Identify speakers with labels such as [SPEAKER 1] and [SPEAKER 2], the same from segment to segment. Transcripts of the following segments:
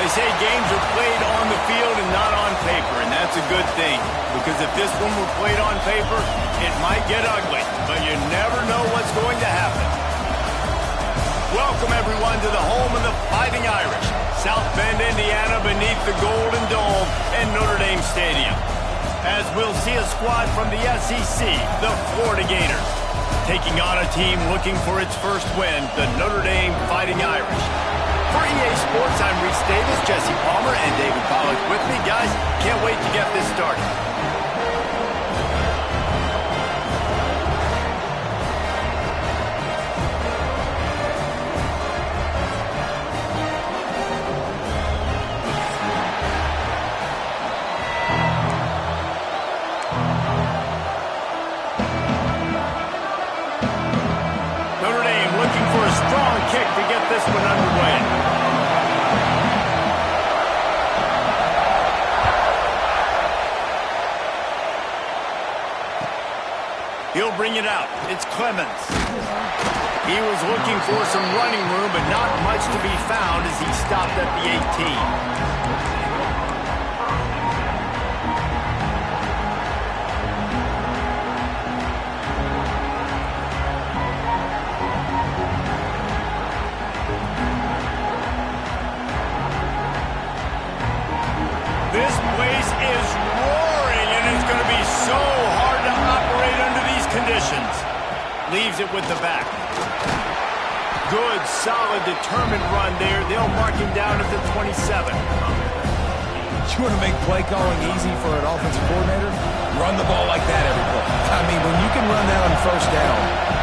[SPEAKER 1] They say games are played on the field and not on paper, and that's a good thing. Because if this one were played on paper, it might get ugly, but you never know what's going to happen. Welcome, everyone, to the home of the Fighting Irish, South Bend, Indiana, beneath the Golden Dome and Notre Dame Stadium. As we'll see a squad from the SEC, the Florida Gators, taking on a team looking for its first win, the Notre Dame Fighting Irish. For EA Sports, I'm Reese Davis, Jesse Palmer, and David Pollack with me. Guys, can't wait to get this started. Notre Dame looking for a strong kick to get this one underway. He'll bring it out. It's Clemens. He was looking for some running room, but not much to be found as he stopped at the 18. This place is roaring, and it's going to be so hard to operate under these conditions. Leaves it with the back. Good, solid, determined run there. They'll mark him down at the 27.
[SPEAKER 2] You want to make play calling easy for an offensive coordinator? Run the ball like that every play. I mean, when you can run that on first down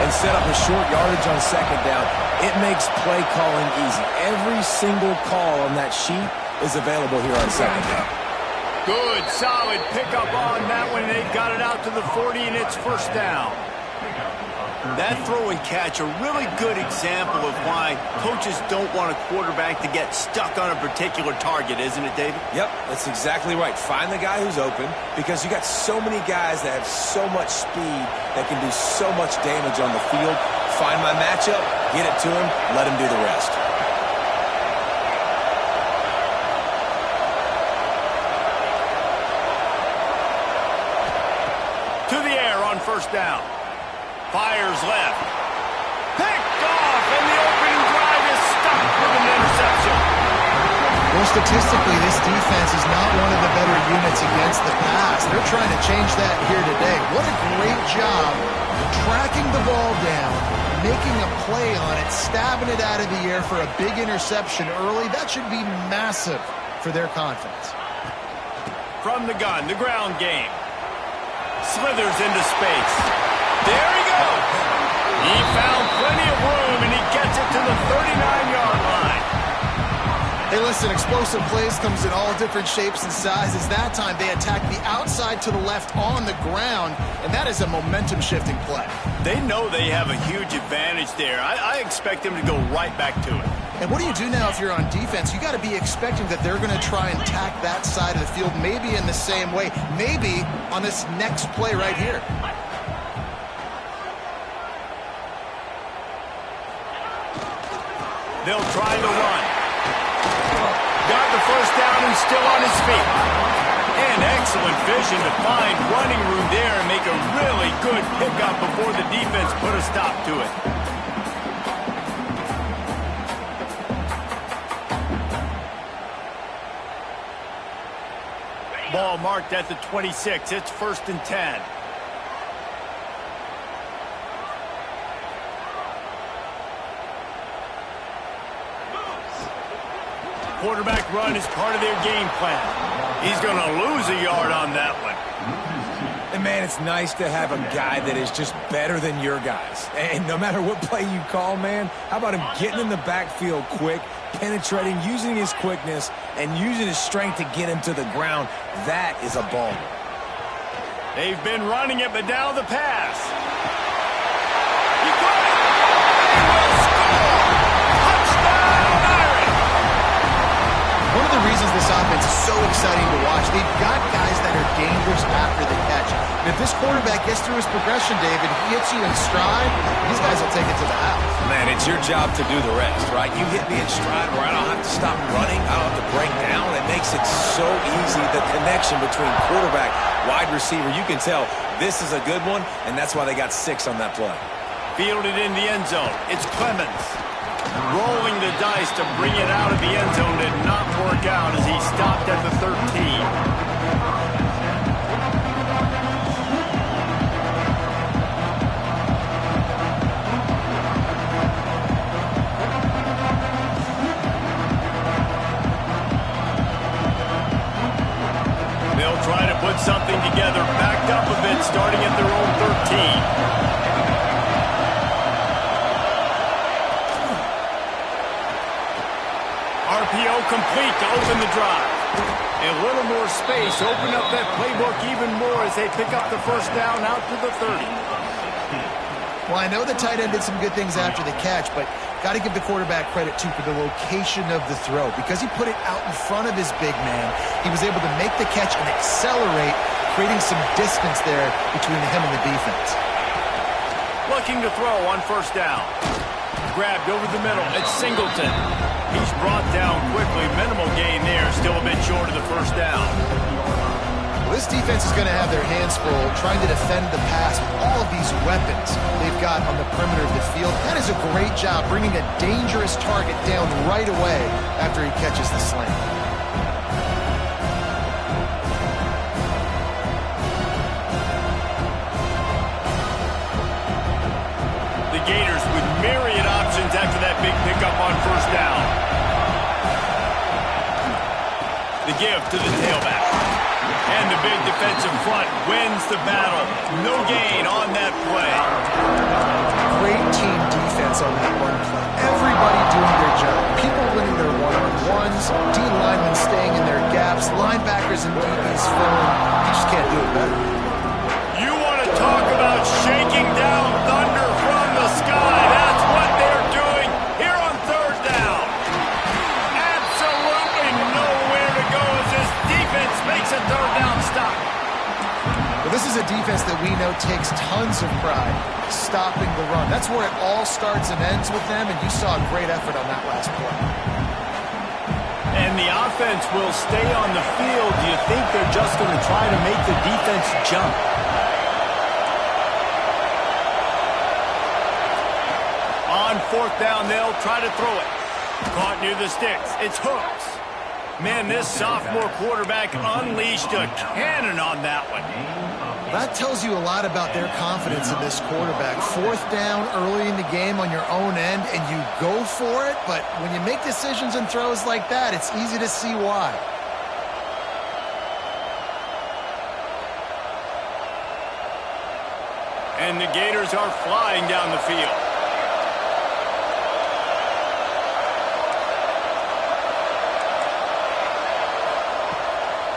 [SPEAKER 2] and set up a short yardage on second down, it makes play calling easy. Every single call on that sheet is available here on second down.
[SPEAKER 1] Good, solid pickup on that one. They got it out to the 40, and it's first down. That throw and catch, a really good example of why coaches don't want a quarterback to get stuck on a particular target, isn't it, David?
[SPEAKER 2] Yep, that's exactly right. Find the guy who's open, because you got so many guys that have so much speed that can do so much damage on the field. Find my matchup, get it to him, let him do the rest.
[SPEAKER 1] To the air on first down. Fires left. Picked off, and the opening drive is stopped with an interception.
[SPEAKER 3] Well, statistically, this defense is not one of the better units against the pass. They're trying to change that here today. What a great job tracking the ball down, making a play on it, stabbing it out of the air for a big interception early. That should be massive for their confidence.
[SPEAKER 1] From the gun, the ground game. Slithers into space. There he goes. He found plenty of room, and he gets it to the 39-yard line.
[SPEAKER 3] Hey, listen, explosive plays comes in all different shapes and sizes. That time they attack the outside to the left on the ground, and that is a momentum-shifting play.
[SPEAKER 1] They know they have a huge advantage there. I expect them to go right back to it.
[SPEAKER 3] And what do you do now if you're on defense? You got to be expecting that they're going to try and tack that side of the field, maybe in the same way, maybe on this next play right here.
[SPEAKER 1] They'll try the run. Got the first down and still on his feet. And excellent vision to find running room there and make a really good pickup before the defense put a stop to it. Ball marked at the 26. It's first and 10. Quarterback run is part of their game plan. He's going to lose a yard on that one.
[SPEAKER 2] And, man, it's nice to have a guy that is just better than your guys. And no matter what play you call, man, how about him getting in the backfield quick, penetrating, using his quickness, and using his strength to get him to the ground? That is a ball.
[SPEAKER 1] They've been running it, but now the pass. He got it! They will score! Touchdown, Irish!
[SPEAKER 3] One of the reasons this offense is so exciting to watch, they've got guys that are dangerous after the catch. And if this quarterback gets through his progression, David, he hits you in stride, these guys will take it to the house.
[SPEAKER 2] Man, it's your job to do the rest, right? You hit me in stride where I don't have to stop running. I don't have to break down. It makes it so easy, the connection between quarterback, wide receiver. You can tell this is a good one, and that's why they got 6 on that play.
[SPEAKER 1] Fielded in the end zone. It's Clemens. Rolling the dice to bring it out of the end zone did not work out as he stopped at the 13. They'll try to put something together, backed up a bit, starting at their own 13. RPO complete to open the drive. A little more space, open up that playbook even more as they pick up the first down out to the 30.
[SPEAKER 3] Well, I know the tight end did some good things after the catch, but got to give the quarterback credit, too, for the location of the throw. Because he put it out in front of his big man, he was able to make the catch and accelerate, creating some distance there between him and the defense.
[SPEAKER 1] Looking to throw on first down. Grabbed over the middle. It's Singleton. He's brought down quickly. Minimal gain there. Still a bit short of the first down.
[SPEAKER 3] Well, this defense is going to have their hands full trying to defend the pass with all of these weapons they've got on the perimeter of the field. That is a great job bringing a dangerous target down right away after he catches the slant.
[SPEAKER 1] The Gators with myriad options after that big pickup on first down. The give to the tailback. And the big defensive front wins the battle. No gain on that play.
[SPEAKER 3] Great team defense on that run play. Everybody doing their job. People winning their one-on-ones, D-linemen staying in their gaps, linebackers and DBs filling. You just can't do it better.
[SPEAKER 1] You want to talk about shaking down thunder from the sky. That's what they're doing here on third down. Absolutely nowhere to go as this defense makes a third down stop.
[SPEAKER 3] Well, this is a defense that we know takes tons of pride stopping the run. That's where it all starts and ends with them, and you saw a great effort on that last play.
[SPEAKER 1] And the offense will stay on the field. Do you think they're just going to try to make the defense jump? On fourth down, they'll try to throw it. Caught near the sticks. It's Hooks. Man, this sophomore quarterback unleashed a cannon on that one.
[SPEAKER 3] That tells you a lot about their confidence in this quarterback. Fourth down early in the game on your own end, and you go for it, but when you make decisions and throws like that, it's easy to see why.
[SPEAKER 1] And the Gators are flying down the field.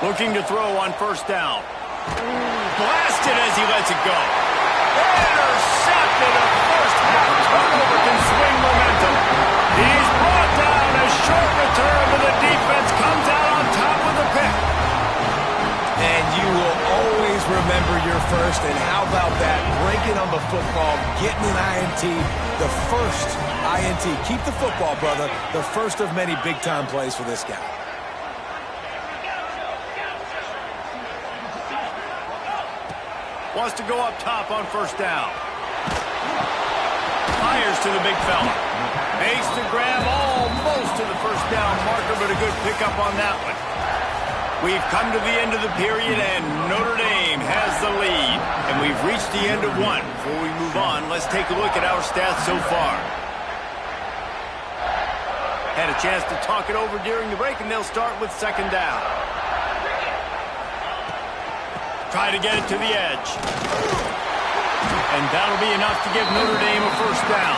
[SPEAKER 1] Looking to throw on first down. Blasted as he lets it go. Intercepted. A first half turnover can swing momentum. He's brought down. A short return, but the defense comes out on top with the pick.
[SPEAKER 2] And you will always remember your first. And how about that? Breaking on the football, getting an INT, the first INT. Keep the football, brother. The first of many big-time plays for this guy.
[SPEAKER 1] Wants to go up top on first down. Fires to the big fella. Makes the grab almost to the first down marker, but a good pickup on that one. We've come to the end of the period, and Notre Dame has the lead. And we've reached the end of one. Before we move on, let's take a look at our stats so far. Had a chance to talk it over during the break, and they'll start with second down. Try to get it to the edge. And that'll be enough to give Notre Dame a first down.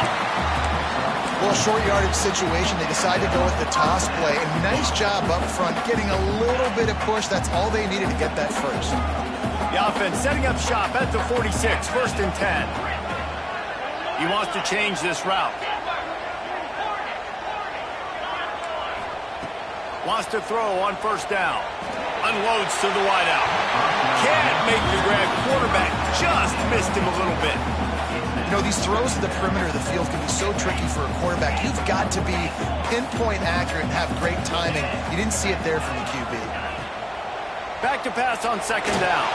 [SPEAKER 3] Well, short yardage situation, they decide to go with the toss play. And nice job up front, getting a little bit of push. That's all they needed to get that first.
[SPEAKER 1] The offense setting up shop at the 46, first and 10. He wants to change this route. Wants to throw on first down. Unloads to the wideout. Can't make the grab. Quarterback just missed him a little bit.
[SPEAKER 3] You know, these throws to the perimeter of the field can be so tricky for a quarterback. You've got to be pinpoint accurate and have great timing. You didn't see it there from the QB.
[SPEAKER 1] Back to pass on second down.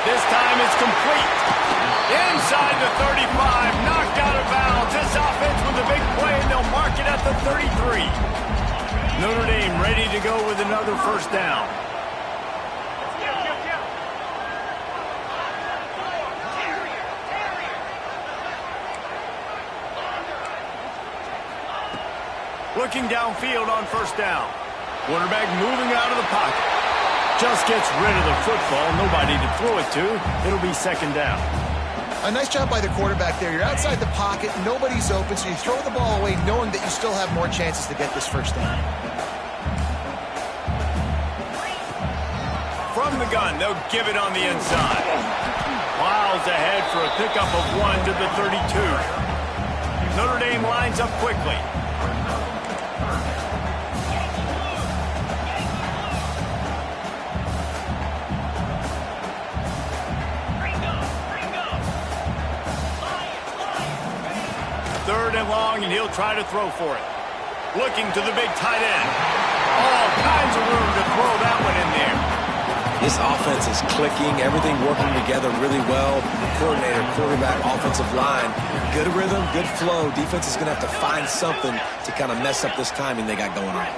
[SPEAKER 1] This time it's complete. Inside the 35, knocked out of bounds. This offense with a big play, and they'll mark it at the 33. Notre Dame ready to go with another first down. Looking downfield on first down. Quarterback moving out of the pocket. Just gets rid of the football. Nobody to throw it to. It'll be second down.
[SPEAKER 3] A nice job by the quarterback there. You're outside the pocket. Nobody's open, so you throw the ball away knowing that you still have more chances to get this first down.
[SPEAKER 1] From the gun, they'll give it on the inside. Miles ahead for a pickup of 1 to the 32. Notre Dame lines up quickly. Third and long, and he'll try to throw for it. Looking to the big tight end. All kinds of room to throw that one in there.
[SPEAKER 2] This offense is clicking, everything working together really well. Coordinator, quarterback, offensive line. Good rhythm, good flow. Defense is going to have to find something to kind of mess up this timing they got going on.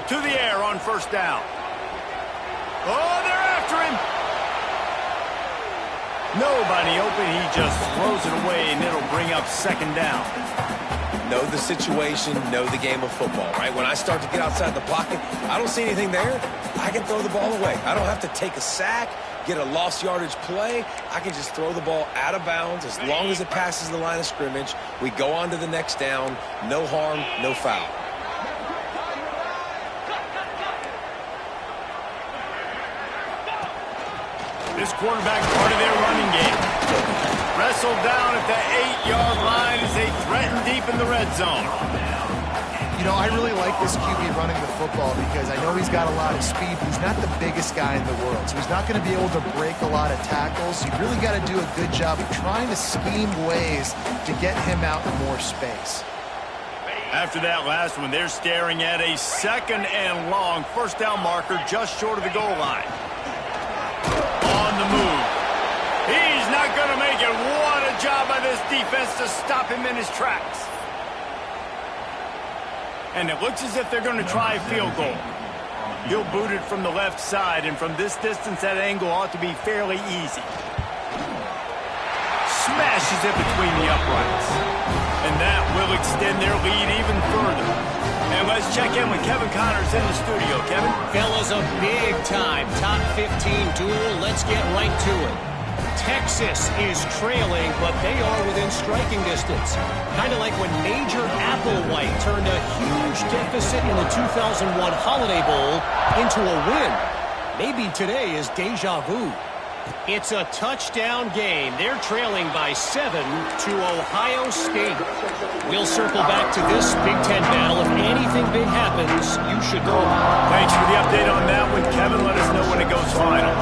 [SPEAKER 1] To the air on first down. Oh, they're after him. Nobody open. He just throws it away, and it'll bring up second down.
[SPEAKER 2] Know the situation, know the game of football, right? When I start to get outside the pocket, I don't see anything there. I can throw the ball away. I don't have to take a sack, get a lost yardage play. I can just throw the ball out of bounds as long as it passes the line of scrimmage. We go on to the next down. No harm, no foul.
[SPEAKER 1] This quarterback part of their running game. Wrestled down at the 8-yard line as they threaten deep in the red zone.
[SPEAKER 3] You know, I really like this QB running the football because I know he's got a lot of speed, but he's not the biggest guy in the world. So he's not going to be able to break a lot of tackles. You really got to do a good job of trying to scheme ways to get him out in more space.
[SPEAKER 1] After that last one, they're staring at a second and long first down marker just short of the goal line. On the move. He's not going to make it. What a job by this defense to stop him in his tracks. And it looks as if they're going to try a field goal. He'll boot it from the left side, and from this distance, that angle ought to be fairly easy. Smashes it between the uprights. And that will extend their lead even further. And let's check in with Kevin Connors in the studio. Kevin?
[SPEAKER 4] Fellas, a big-time top 15 duel. Let's get right to it. Texas is trailing, but they are within striking distance. Kind of like when Major Applewhite turned a huge deficit in the 2001 Holiday Bowl into a win. Maybe today is deja vu. It's a touchdown game. They're trailing by 7 to Ohio State. We'll circle back to this Big Ten battle. If anything big happens, you should know about it.
[SPEAKER 1] Thanks for the update on that one, Kevin. Let us know when it goes final.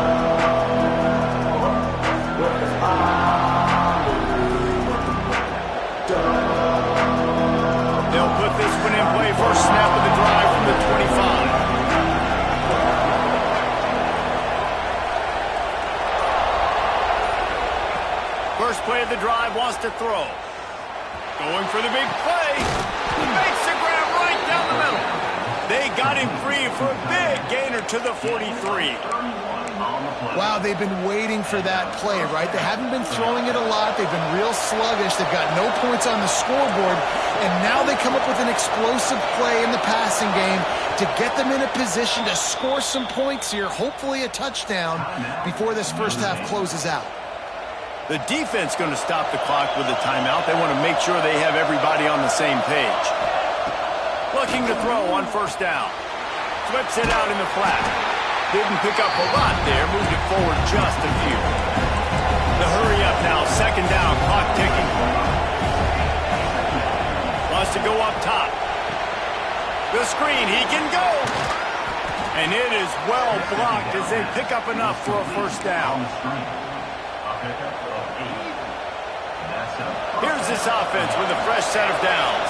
[SPEAKER 1] They'll put this one in play. First snap of the drive from the 25. First play of the drive, wants to throw. Going for the big play. Makes the grab right down the middle. They got him free for a big gainer to the 43.
[SPEAKER 3] Wow, they've been waiting for that play, right? They haven't been throwing it a lot. They've been real sluggish. They've got no points on the scoreboard. And now they come up with an explosive play in the passing game to get them in a position to score some points here, hopefully a touchdown, before this first half closes out.
[SPEAKER 1] The defense going to stop the clock with a timeout. They want to make sure they have everybody on the same page. Looking to throw on first down. Flips it out in the flat. Didn't pick up a lot there. Moved it forward just a few. The hurry up now. Second down. Clock ticking. Wants to go up top. The screen. He can go. And it is well blocked as they pick up enough for a first down. Here's this offense with a fresh set of downs.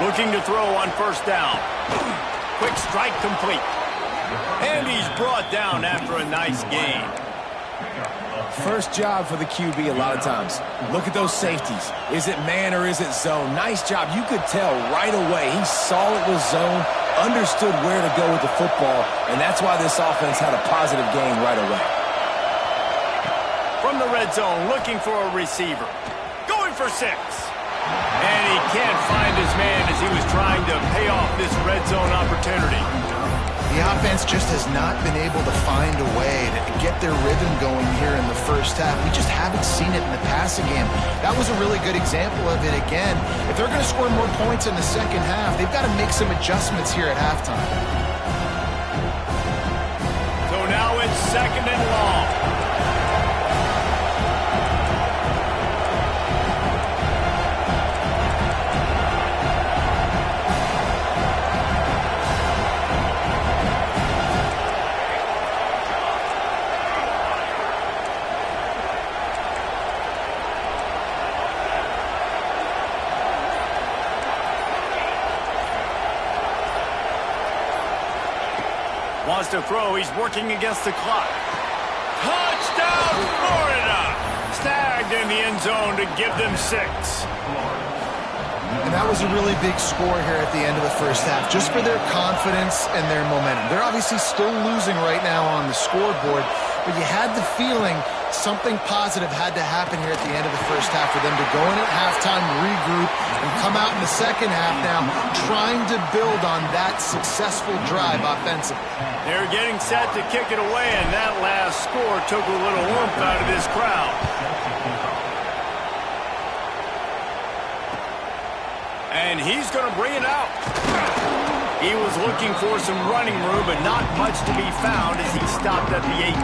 [SPEAKER 1] Looking to throw on first down. Quick strike complete. And he's brought down after a nice gain.
[SPEAKER 2] First job for the QB a lot of times. Look at those safeties. Is it man or is it zone? Nice job. You could tell right away. He saw it was zone, understood where to go with the football, and that's why this offense had a positive gain right away.
[SPEAKER 1] From the red zone, looking for a receiver. Going for 6. And he can't find his man as he was trying to pay off this red zone opportunity.
[SPEAKER 3] The offense just has not been able to find a way to get their rhythm going here in the first half. We just haven't seen it in the passing game. That was a really good example of it again. If they're going to score more points in the second half, they've got to make some adjustments here at halftime.
[SPEAKER 1] So now it's 2nd and long. Wants to throw. He's working against the clock. Touchdown, Florida! Snagged in the end zone to give them 6.
[SPEAKER 3] And that was a really big score here at the end of the first half, just for their confidence and their momentum. They're obviously still losing right now on the scoreboard, but you had the feeling something positive had to happen here at the end of the first half for them to go in at halftime, regroup, and come out in the second half now trying to build on that successful drive offensively.
[SPEAKER 1] They're getting set to kick it away, and that last score took a little oomph out of this crowd. And he's going to bring it out. He was looking for some running room, but not much to be found as he stopped at the 18.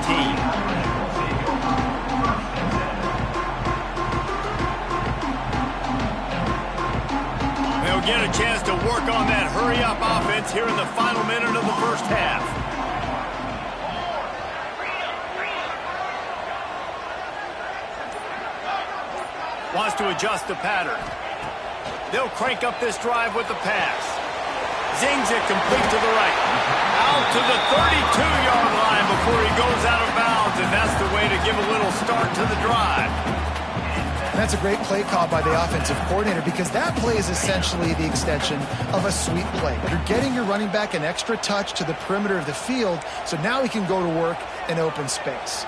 [SPEAKER 1] They'll get a chance to work on that hurry-up offense here in the final minute of the first half. Wants to adjust the pattern. They'll crank up this drive with the pass. Zings it complete to the right. Out to the 32-yard line before he goes out of bounds, and that's the way to give a little start to the drive.
[SPEAKER 3] And that's a great play call by the offensive coordinator because that play is essentially the extension of a sweep play. You're getting your running back an extra touch to the perimeter of the field, so now he can go to work in open space.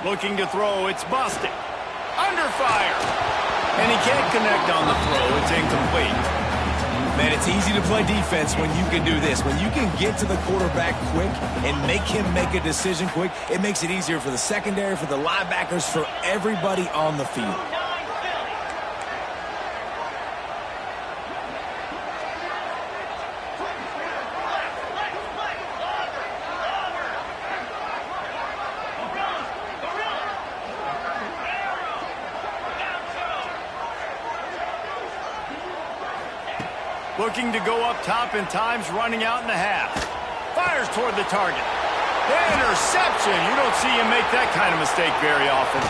[SPEAKER 1] Looking to throw, it's busted. Under fire. And he can't connect on the throw. It's incomplete.
[SPEAKER 2] Man, it's easy to play defense when you can do this. When you can get to the quarterback quick and make him make a decision quick, it makes it easier for the secondary, for the linebackers, for everybody on the field.
[SPEAKER 1] Looking to go up top in times, running out in the half. Fires toward the target. Interception. You don't see him make that kind of mistake very often.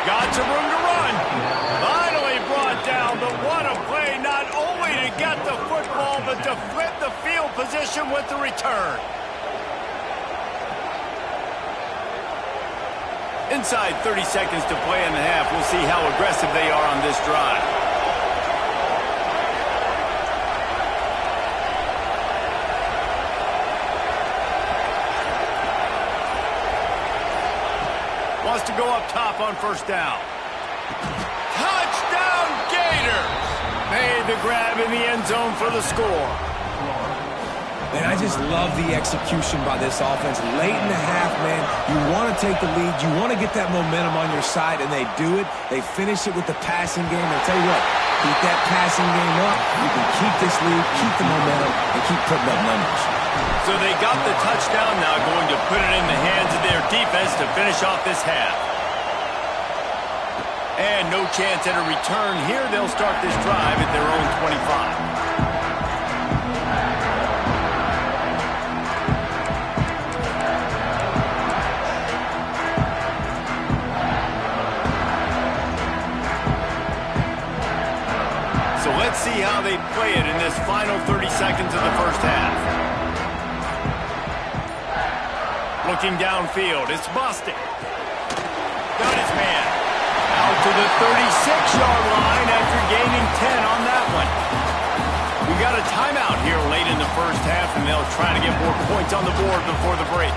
[SPEAKER 1] Got some room to run. Finally brought down, but what a play, not only to get the football, but to flip the field position with the return. Inside 30 seconds to play in the half. We'll see how aggressive they are on this drive. Wants to go up top on first down. Touchdown Gators! Made the grab in the end zone for the score.
[SPEAKER 2] Man, I just love the execution by this offense. Late in the half, man, you want to take the lead. You want to get that momentum on your side, and they do it. They finish it with the passing game. And I'll tell you what, Keep that passing game up. You can keep this lead, keep the momentum, and keep putting up numbers.
[SPEAKER 1] So they got the touchdown, now going to put it in the hands of their defense to finish off this half. And no chance at a return here. They'll start this drive at their own 25. So let's see how they play it in this final 30 seconds of the first half. Looking downfield, it's Bostic. Got his man. Out to the 36-yard line after gaining 10 on that one. We got a timeout here late in the first half, and they'll try to get more points on the board before the break.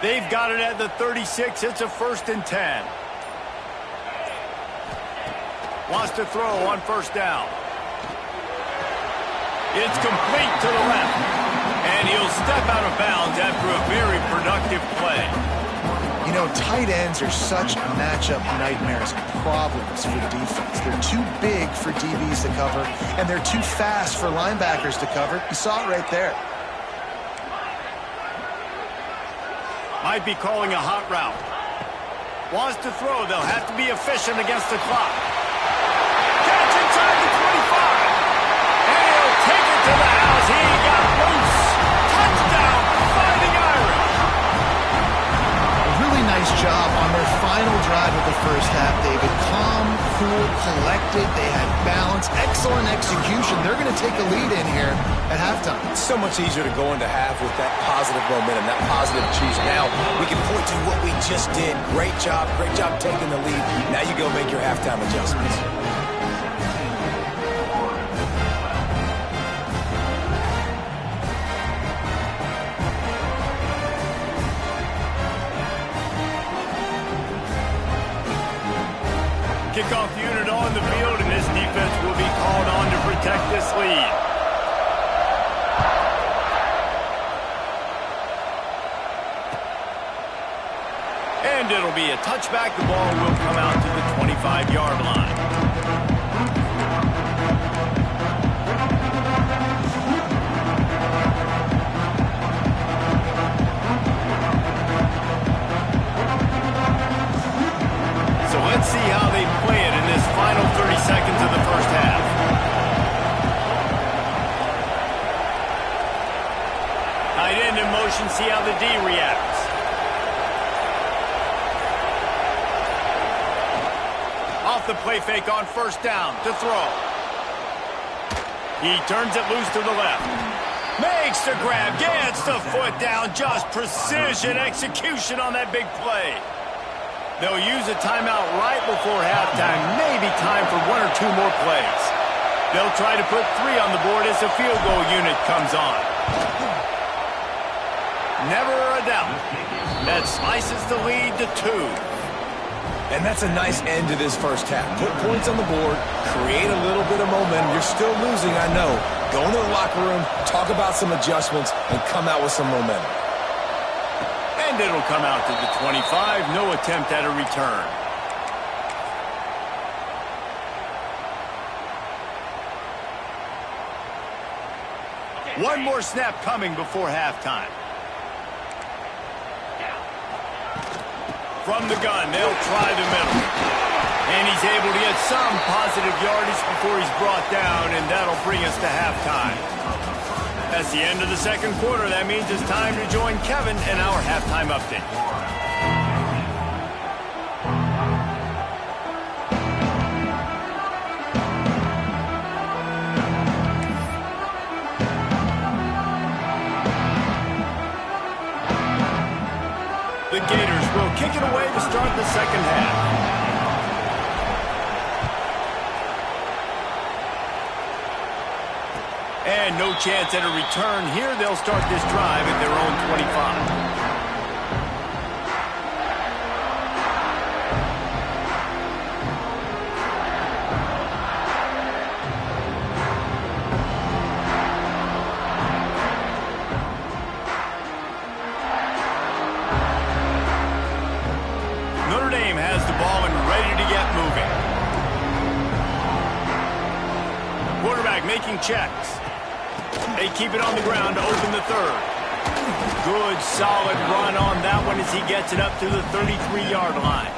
[SPEAKER 1] They've got it at the 36. It's a 1st and 10. Wants to throw on first down. It's complete to the left. And he'll step out of bounds after a very productive play.
[SPEAKER 3] You know, tight ends are such matchup nightmares and problems for the defense. They're too big for DBs to cover, and they're too fast for linebackers to cover. You saw it right there.
[SPEAKER 1] Might be calling a hot route. Wants to throw. They'll have to be efficient against the clock. Catch inside the 25. And he'll take it to the house. He got loose. Touchdown, Fighting Irish.
[SPEAKER 3] A really nice job on their final drive of the first half, David. Calm, cool, collected. They had balance. Excellent execution. They're going to take a lead in here at halftime.
[SPEAKER 2] It's so much easier to go into half with that positive momentum, that positive juice. Now we can point to what we just did. Great job taking the lead. Now you go make your halftime adjustments.
[SPEAKER 1] Kickoff unit on the field, and this defense will be called on to protect this lead. And it'll be a touchback. The ball will come out to the 25-yard line. So let's see how they play it in this final 30 seconds of the first half. Tight end in motion, see how the D reacts. Off the play fake on first down to throw. He turns it loose to the left. Makes the grab, gets the foot down, just precision execution on that big play. They'll use a timeout right before halftime, maybe time for 1 or 2 more plays. They'll try to put 3 on the board as the field goal unit comes on. Never a doubt. That slices the lead to 2.
[SPEAKER 2] And that's a nice end to this first half. Put points on the board, create a little bit of momentum. You're still losing, I know. Go into the locker room, talk about some adjustments, and come out with some momentum.
[SPEAKER 1] And it'll come out to the 25. No attempt at a return. One more snap coming before halftime. From the gun, they'll try the middle. And he's able to get some positive yardage before he's brought down, and that'll bring us to halftime. That's the end of the second quarter. That means it's time to join Kevin in our halftime update. The Gators will kick it away to start the second half. And no chance at a return here. They'll start this drive at their own 25. the ball and ready to get moving. Quarterback making checks. They keep it on the ground to open the third. Good, solid run on that one as he gets it up to the 33-yard line.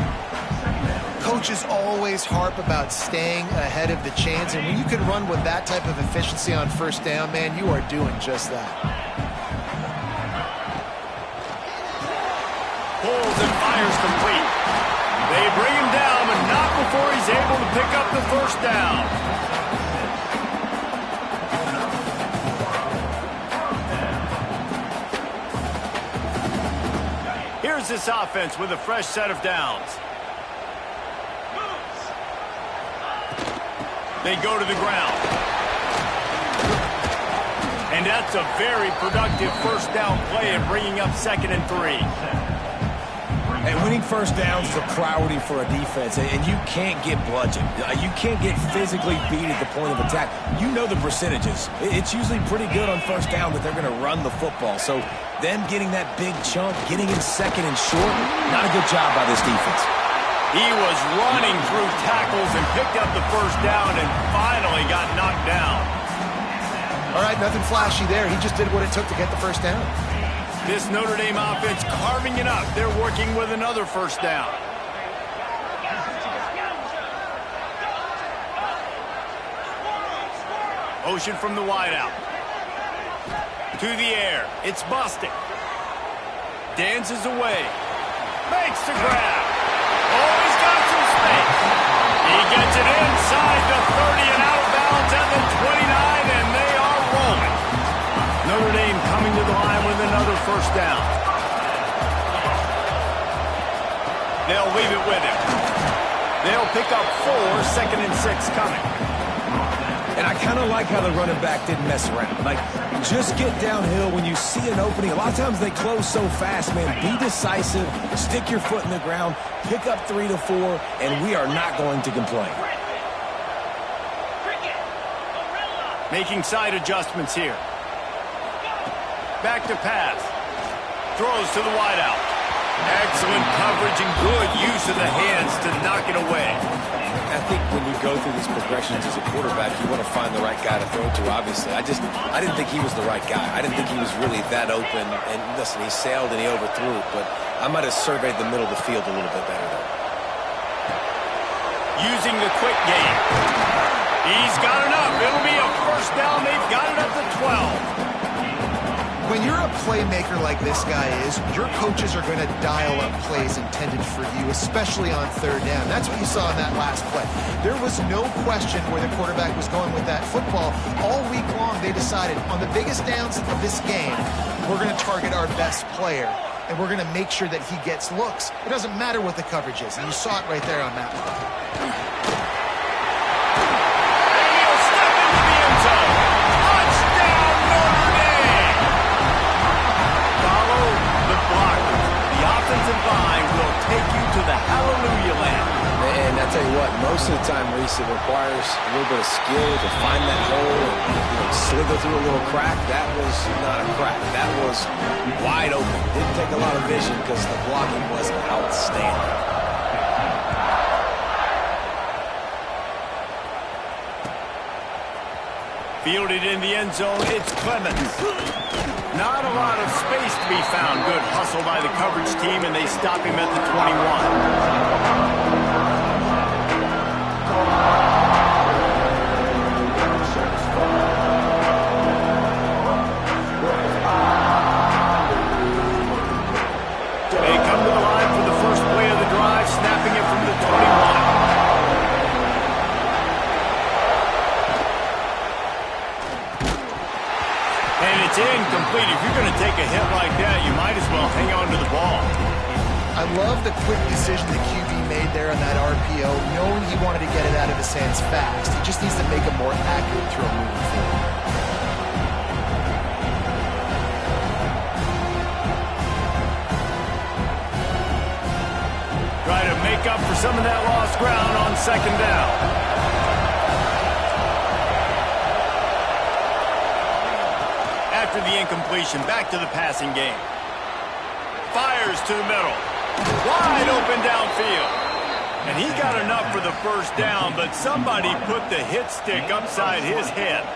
[SPEAKER 3] Coaches always harp about staying ahead of the chains, and when you can run with that type of efficiency on first down, man, you are doing just that.
[SPEAKER 1] Pulls and fires complete. They bring him down, but not before he's able to pick up the first down. Here's this offense with a fresh set of downs. They go to the ground. And that's a very productive first down play and bringing up 2nd and 3.
[SPEAKER 2] And winning first downs is a priority for a defense, and you can't get bludgeoned. You can't get physically beat at the point of attack. You know the percentages. It's usually pretty good on first down that they're going to run the football. So them getting that big chunk, getting in 2nd and short, not a good job by this defense.
[SPEAKER 1] He was running through tackles and picked up the first down and finally got knocked down.
[SPEAKER 3] All right, nothing flashy there. He just did what it took to get the first down.
[SPEAKER 1] This Notre Dame offense carving it up. They're working with another first down. Motion from the wideout. To the air. It's busted. Dances away. Makes the grab. Oh, he's got some space. He gets it inside the 30 and out of bounds at the 29, and they are rolling. Notre Dame coming to the line with another first down. They'll leave it with him. They'll pick up 4, 2nd and 6 coming.
[SPEAKER 2] And I kind of like how the running back didn't mess around. Like, just get downhill when you see an opening. A lot of times they close so fast, man. Be decisive, stick your foot in the ground, pick up 3 to 4, and we are not going to complain.
[SPEAKER 1] Making side adjustments here. Back to pass. Throws to the wideout. Excellent coverage and good use of the hands to knock it away.
[SPEAKER 2] I think when you go through these progressions as a quarterback, you want to find the right guy to throw to, obviously. I didn't think he was the right guy. I didn't think he was really that open. And listen, he sailed and he overthrew it, but I might have surveyed the middle of the field a little bit better there.
[SPEAKER 1] Using the quick game. He's got enough. It'll be a first down. They've got it up to 12.
[SPEAKER 3] When you're a playmaker like this guy is, your coaches are going to dial up plays intended for you, especially on third down. That's what you saw in that last play. There was no question where the quarterback was going with that football. All week long, they decided on the biggest downs of this game, we're going to target our best player, and we're going to make sure that he gets looks. It doesn't matter what the coverage is, and you saw it right there on that play.
[SPEAKER 1] Offensive line will take you to the hallelujah land.
[SPEAKER 2] And I tell you what, most of the time, Reese, it requires a little bit of skill to find that hole and slither through a little crack. That was not a crack. That was wide open. Didn't take a lot of vision because the blocking was outstanding.
[SPEAKER 1] Fielded in the end zone, it's Clemens. Not a lot of space to be found. Good hustle by the coverage team, and they stop him at the 21. They come to the line for the first play of the drive, snapping it from the 21. It's incomplete. If you're going to take a hit like that, you might as well hang on to the ball.
[SPEAKER 3] I love the quick decision the QB made there on that RPO, knowing he wanted to get it out of his hands fast. He just needs to make a more accurate throw moving forward.
[SPEAKER 1] Try to make up for some of that lost ground on second down. After the incompletion, back to the passing game. Fires to the middle. Wide open downfield. And he got enough for the first down, but somebody put the hit stick upside his head.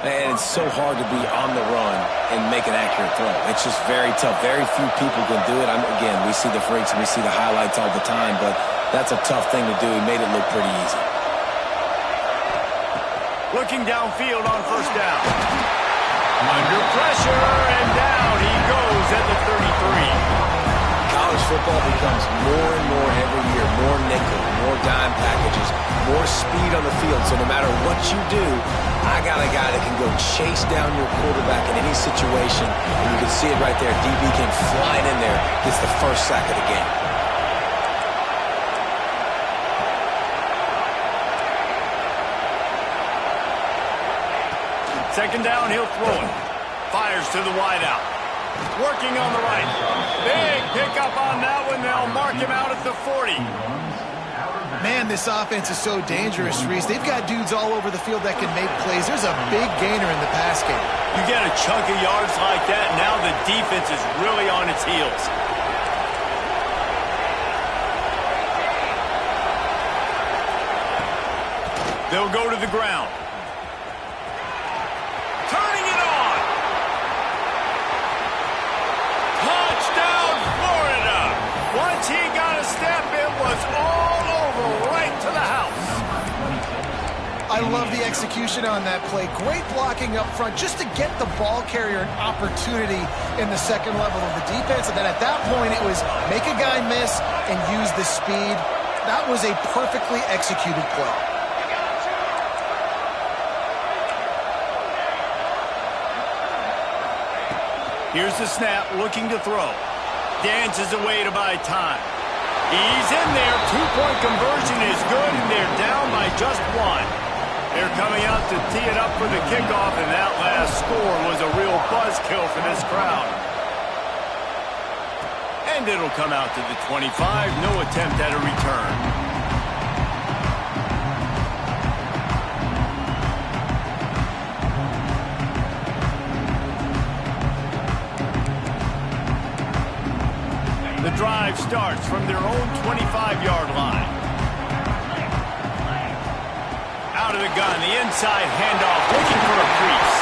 [SPEAKER 2] And it's so hard to be on the run and make an accurate throw. It's just very tough. Very few people can do it. Again, we see the freaks and we see the highlights all the time, but that's a tough thing to do. He made it look pretty easy.
[SPEAKER 1] Looking downfield on first down. Under pressure, and down he goes at the 33.
[SPEAKER 2] College football becomes more and more every year, more nickel, more dime packages, more speed on the field. So no matter what you do, I got a guy that can go chase down your quarterback in any situation. And you can see it right there. DB came flying in there, gets the first sack of the game.
[SPEAKER 1] Second down, he'll throw it. Fires to the wideout. Working on the right. Big pickup on that one. They'll mark him out at the 40.
[SPEAKER 3] Man, this offense is so dangerous, Reese. They've got dudes all over the field that can make plays. There's a big gainer in the pass game.
[SPEAKER 1] You get a chunk of yards like that, now the defense is really on its heels. They'll go to the ground. Turning it on. Touchdown, Florida. Once he got a step, it was all over, right to the house.
[SPEAKER 3] I love the execution on that play. Great blocking up front just to get the ball carrier an opportunity in the second level of the defense. And then at that point, it was make a guy miss and use the speed. That was a perfectly executed play.
[SPEAKER 1] Here's the snap, looking to throw. Dances away to buy time. He's in there. Two-point conversion is good, and they're down by just one. They're coming out to tee it up for the kickoff, and that last score was a real buzzkill for this crowd. And it'll come out to the 25. No attempt at a return. The drive starts from their own 25-yard line. Out of the gun, the inside handoff, looking for a crease.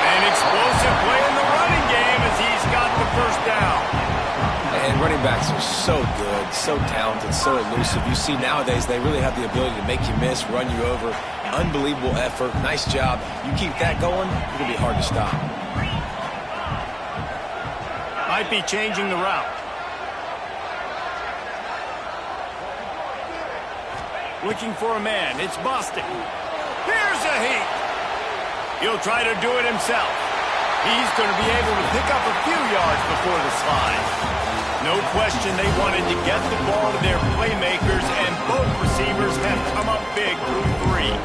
[SPEAKER 1] An explosive play in the running game as he's got the first down.
[SPEAKER 2] And running backs are so good, so talented, so elusive. You see nowadays they really have the ability to make you miss, run you over. Unbelievable effort. Nice job. You keep that going, it's going to be hard to stop.
[SPEAKER 1] Might be changing the route. Looking for a man. It's Boston. Here's a heat. He'll try to do it himself. He's going to be able to pick up a few yards before the slide. No question they wanted to get the ball to their playmakers, and both receivers have come up big through three.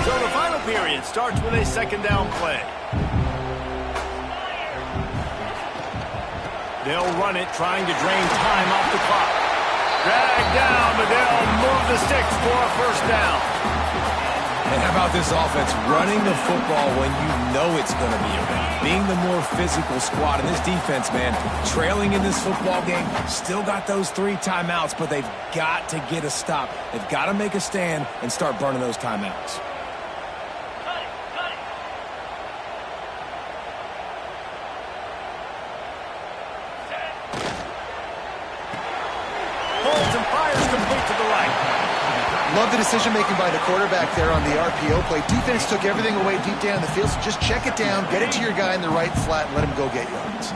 [SPEAKER 1] So the final period starts with a second down play. They'll run it, trying to drain time off the clock. Drag down, but they'll move the sticks for a first down.
[SPEAKER 2] And how about this offense running the football when you know it's going to be a run? Being the more physical squad. And this defense, man, trailing in this football game, still got those 3 timeouts, but they've got to get a stop. They've got to make a stand and start burning those timeouts.
[SPEAKER 3] Love the decision-making by the quarterback there on the RPO play. Defense took everything away deep down the field, so just check it down, get it to your guy in the right flat, and let him go get yards.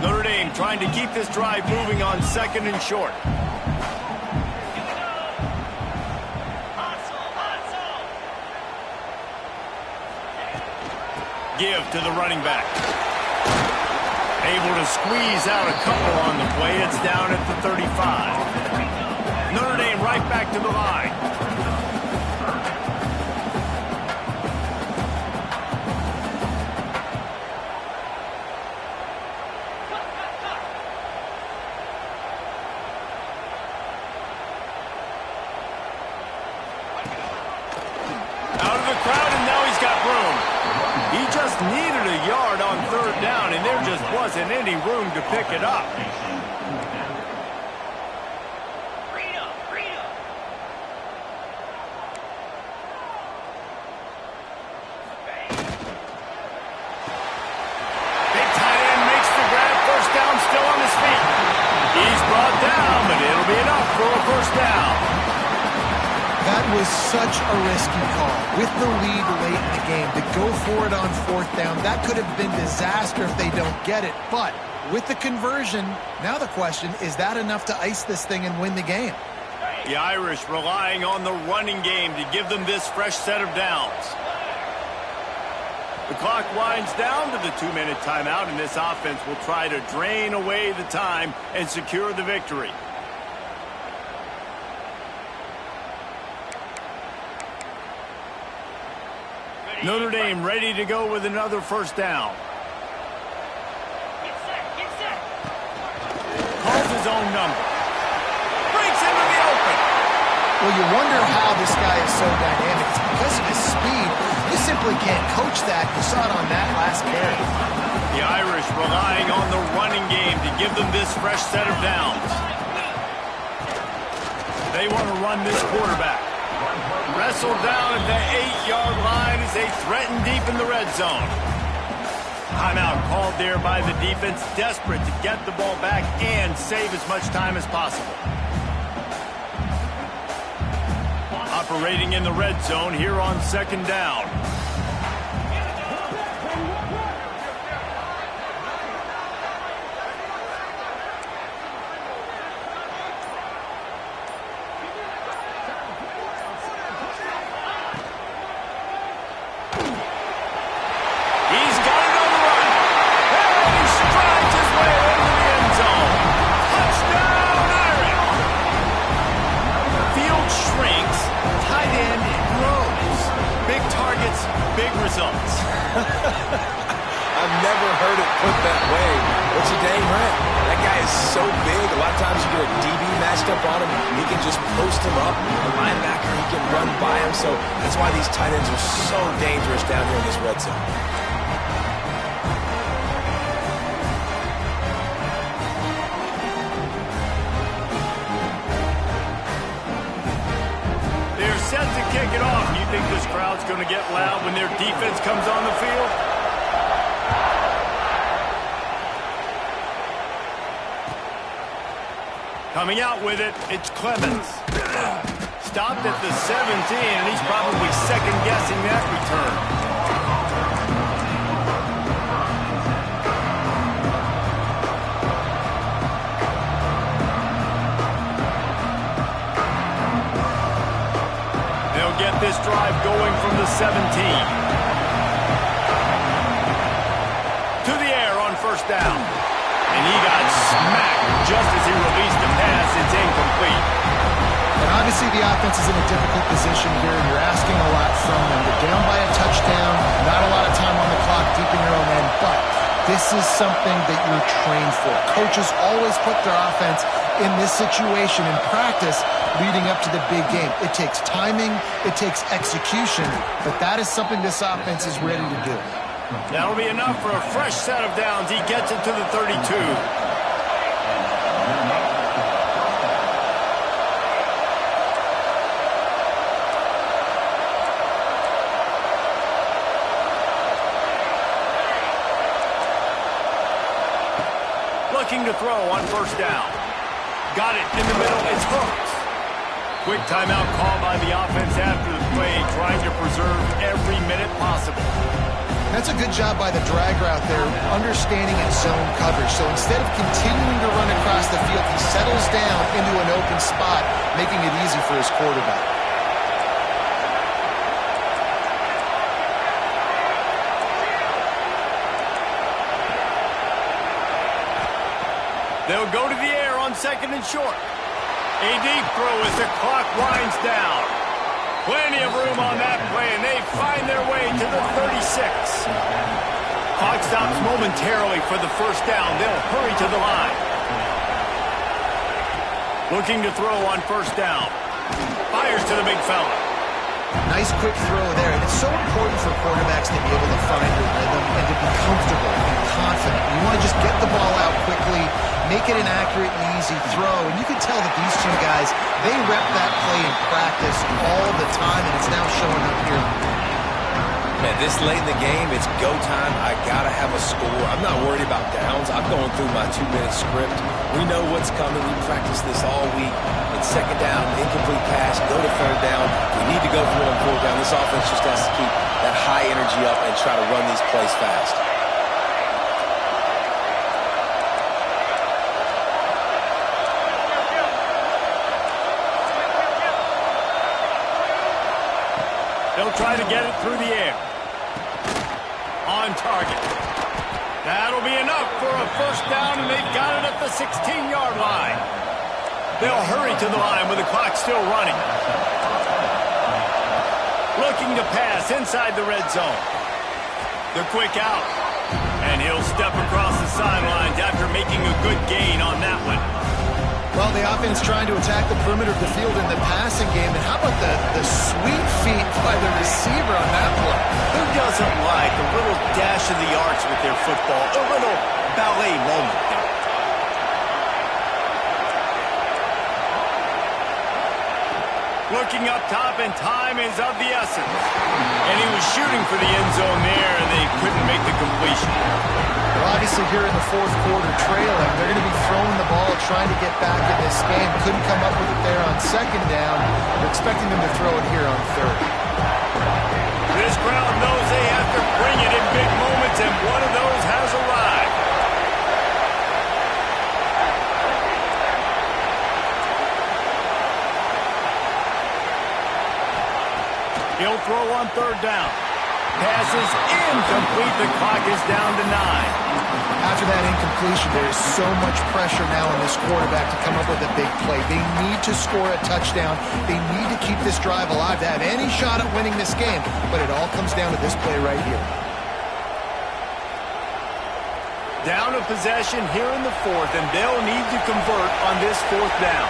[SPEAKER 1] Notre Dame trying to keep this drive moving on second and short. Give to the running back. Able to squeeze out a couple on the play. It's down at the 35. Notre Dame right back to the line. Out of the crowd, and now he's got room. He just needed a yard on third isn't any room to pick it up. Big tight end makes the grab. First down, still on his feet. He's brought down, but it'll be enough for a first down.
[SPEAKER 3] That was such a risky call. With the lead late in the game, to go for it on fourth down, that could have been disaster if they don't get it. But with the conversion, now the question, is that enough to ice this thing and win the game?
[SPEAKER 1] The Irish relying on the running game to give them this fresh set of downs. The clock winds down to the 2-minute timeout, and this offense will try to drain away the time and secure the victory. Notre Dame ready to go with another first down. Calls his own number. Breaks into the open.
[SPEAKER 3] Well, you wonder how this guy is so dynamic. It's because of his speed. You simply can't coach that. You saw it on that last carry.
[SPEAKER 1] The Irish relying on the running game to give them this fresh set of downs. They want to run this quarterback. Wrestled down at the 8-yard line as they threaten deep in the red zone. Timeout called there by the defense, desperate to get the ball back and save as much time as possible. Operating in the red zone here on second down. Big results.
[SPEAKER 2] I've never heard it put that way, but you're dang right. That guy is so big. A lot of times you get a DB matched up on him. He can just post him up. A linebacker, he can run by him. So that's why these tight ends are so dangerous down here in this red zone.
[SPEAKER 1] Set to kick it off. You think this crowd's going to get loud when their defense comes on the field? Coming out with it, it's Clemens. Stopped at the 17, and he's probably second-guessing that return. Get this drive going from the 17. To the air on first down. And he got smacked just as he released the pass. It's incomplete.
[SPEAKER 3] And obviously the offense is in a difficult position here, and you're asking a lot from them. They're down by a touchdown, not a lot of time on the clock, deep in your own end, but this is something that you're trained for. Coaches always put their offense in this situation in practice leading up to the big game. It takes timing, it takes execution, but that is something this offense is ready to do.
[SPEAKER 1] That'll be enough for a fresh set of downs. He gets it to the 32. Looking to throw on first down. Got it in the middle. It's hooked. Quick timeout call by the offense after the play, trying to preserve every minute possible.
[SPEAKER 3] That's a good job by the drag route there, understanding its zone coverage. So instead of continuing to run across the field, he settles down into an open spot, making it easy for his quarterback.
[SPEAKER 1] They'll go to the air on second and short. A deep throw as the clock winds down. Plenty of room on that play, and they find their way to the 36. Clock stops momentarily for the first down. They'll hurry to the line. Looking to throw on first down. Fires to the big fella.
[SPEAKER 3] Nice quick throw there, and it's so important for quarterbacks to be able to find their rhythm and to be comfortable and confident. You want to just get the ball make it an accurate and easy throw. And you can tell that these two guys, they rep that play in practice all the time, and it's now showing up here.
[SPEAKER 2] Man, this late in the game, it's go time. I got to have a score. I'm not worried about downs. I'm going through my 2-minute script. We know what's coming. We practiced this all week. And second down, incomplete pass, go to third down. We need to go for it on fourth down. This offense just has to keep that high energy up and try to run these plays fast.
[SPEAKER 1] They'll try to get it through the air. On target. That'll be enough for a first down, and they've got it at the 16-yard line. They'll hurry to the line with the clock still running. Looking to pass inside the red zone. The quick out. And he'll step across the sidelines after making a good gain on that one.
[SPEAKER 3] Well, the offense trying to attack the perimeter of the field in the passing game. And how about the sweet feet by the receiver on that play?
[SPEAKER 1] Who doesn't like a little dash of the arts with their football? A little ballet moment there. Looking up top, and time is of the essence. And he was shooting for the end zone there, and they couldn't make the completion.
[SPEAKER 3] Well, obviously here in the fourth quarter trailing, they're going to be throwing the ball, trying to get back in this game. Couldn't come up with it there on second down. They're expecting them to throw it here on third.
[SPEAKER 1] This crowd knows they have to bring it in big moments, and one of those has arrived. He'll throw on third down. Passes incomplete. The clock is down to 9.
[SPEAKER 3] After that incompletion, there is so much pressure now on this quarterback to come up with a big play. They need to score a touchdown. They need to keep this drive alive to have any shot at winning this game. But it all comes down to this play right here.
[SPEAKER 1] Down a possession here in the fourth, and they'll need to convert on this fourth down.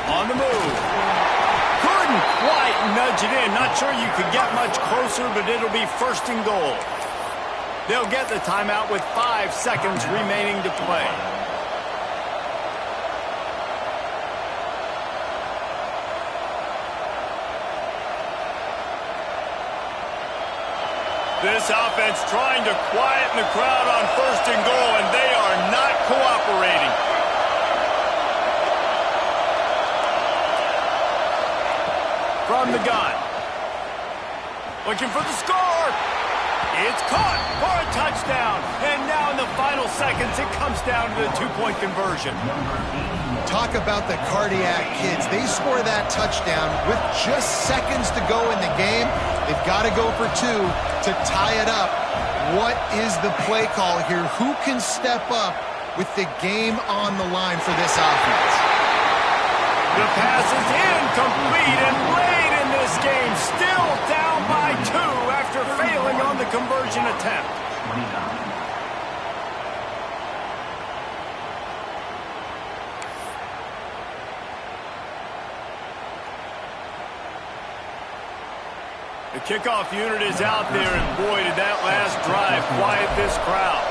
[SPEAKER 1] On the move. Couldn't quite nudge it in. Not sure you could get much closer, but it'll be first and goal. They'll get the timeout with 5 seconds remaining to play. This offense trying to quieten the crowd on first and goal, and they are not cooperating. From the gun. Looking for the score. It's caught for a touchdown. And now in the final seconds, it comes down to the 2-point conversion.
[SPEAKER 3] Talk about the cardiac kids. They score that touchdown with just seconds to go in the game. They've got to go for 2 to tie it up. What is the play call here? Who can step up with the game on the line for this offense?
[SPEAKER 1] The pass is incomplete, and late in this game, still down by 2 after failing on the conversion attempt. The kickoff unit is out there, and boy, did that last drive quiet this crowd.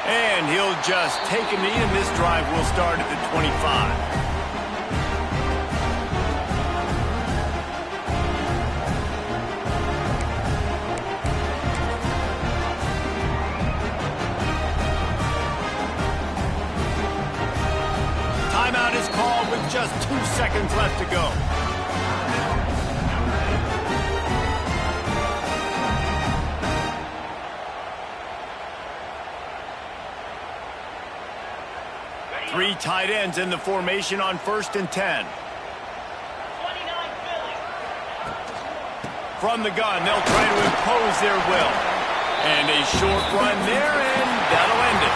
[SPEAKER 1] And he'll just take a knee, and this drive will start at the 25. Timeout is called with just 2 seconds left to go. Three tight ends in the formation on 1st and 10. From the gun, they'll try to impose their will. And a short run there, and that'll end it.